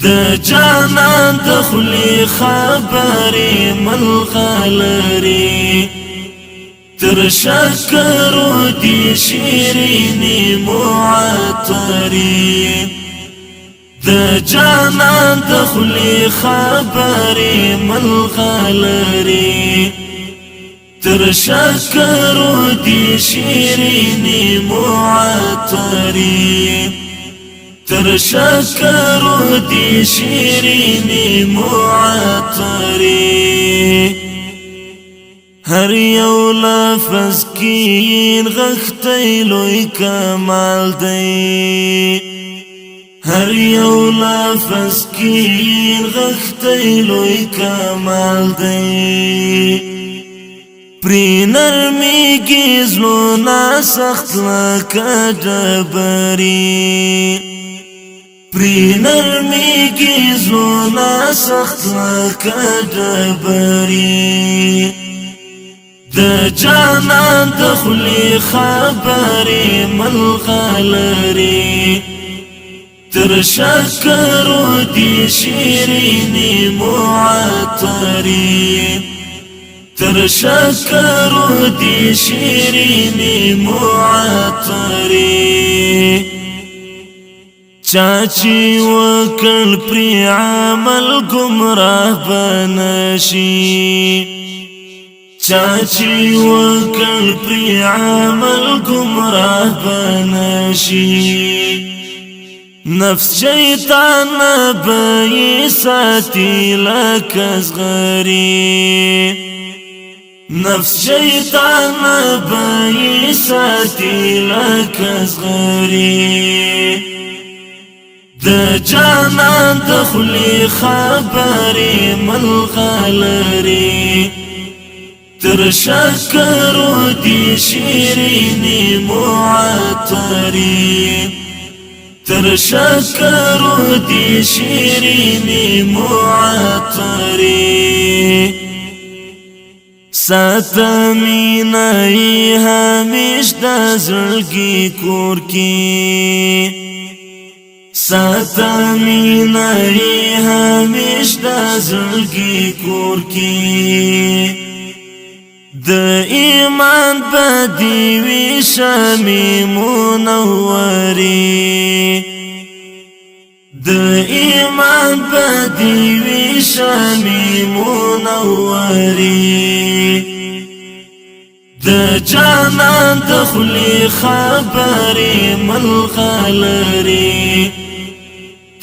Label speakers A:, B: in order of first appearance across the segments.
A: د جانان د خلی خبرې ملغلري تر شکرو دی شیرینی معطري د جانان د خلی خبرې ملغلري تر شکرو دی شیرینی معطري تر شکرو دی شیرینی معطري هر یو لفظ کین غختی لوی کمال دی هر یو لفظ کین غختی لوی کمال دی پری نرمیگی زلونا سخت لکا جبری پری نرمیگی زلونا سخت لکا جبری د جانان د خلی خبرې ملغلري تر شکرو دی شیرینی معطري تر شکرو دی شیرینی معطري چاچی وکړ پری عمل گمراه بنشي چاچی وکړ پری عمل گمراه بنشي نفس شیطان بی ساتی لکزغری نفس شیطان بی ساتی لکزغری د جانان د خلی خبرې ملغلري تر شکرو دی شیرینی معطري تر شکرو دی شیرینی معطري ساتمینای همیش د زړګي کور کې ساتمینای همیش د زړګي کور کې د ایمان بدی وی شمی منوری د ایمان بدی وی شمی منوری د جانان د خلی خبرې ملغلري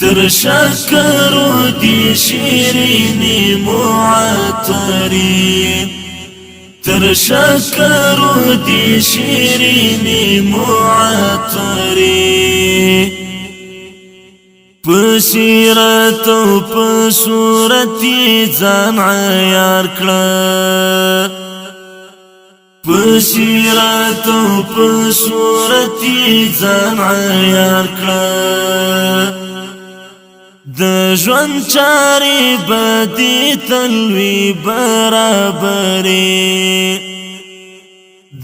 A: تر شکرو دی شیرینی معطري تر شکرو دی شیرینی معطري پسیرت و پسورتی ځان عیار کړه پسیرت و پسورتی ځان عیار کړه د ژوند چارې بدې تلوي برابرې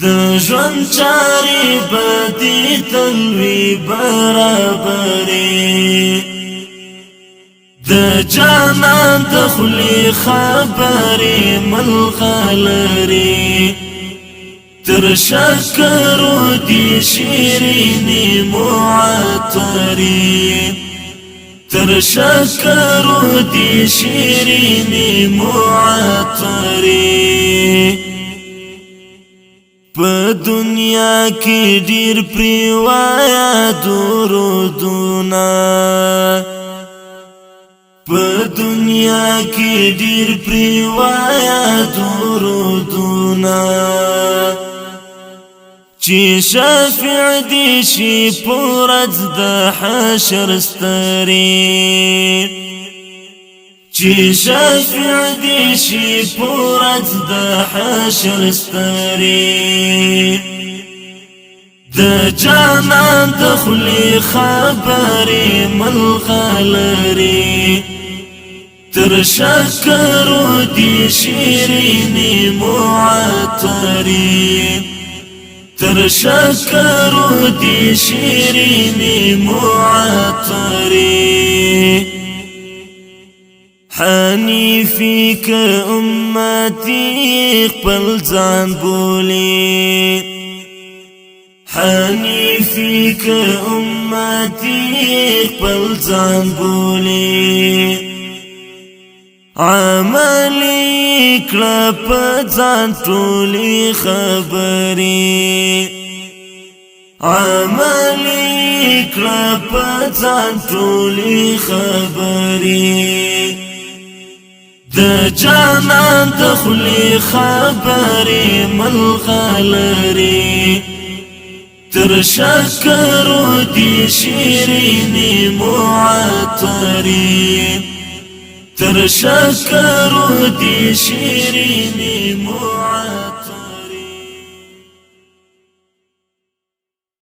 A: د ژوند چارې بدې تلوي برابرې د جانان د خلی خبرې ملغلري تر شکرو دی شیرینی معطري تر شکرو دی شیرینی معطري په دنیا کې ډیر پریوایا درودونه په دنیا کې ډیر پریوایا درودونه چې شفیع دی شي پورز د حشر ستري چې شفیع دی شي پورز د حشر ستري د جانان د خلی خبرې ملغلري تر شکرو دی شیرینی معطري تر شکرو دی شیرینی معطري حنیفی که امتی خپل ځان بولی حنیفی که امتی خپل ځان بولی عملی کړه په ځان ټولې خبرې عملی کړه په ځان ټولې خبرې د جانان د خولې خبرې ملغلرې تر شکرو دي شیرینې معطرې تر شکرو دي شیرینې معطرې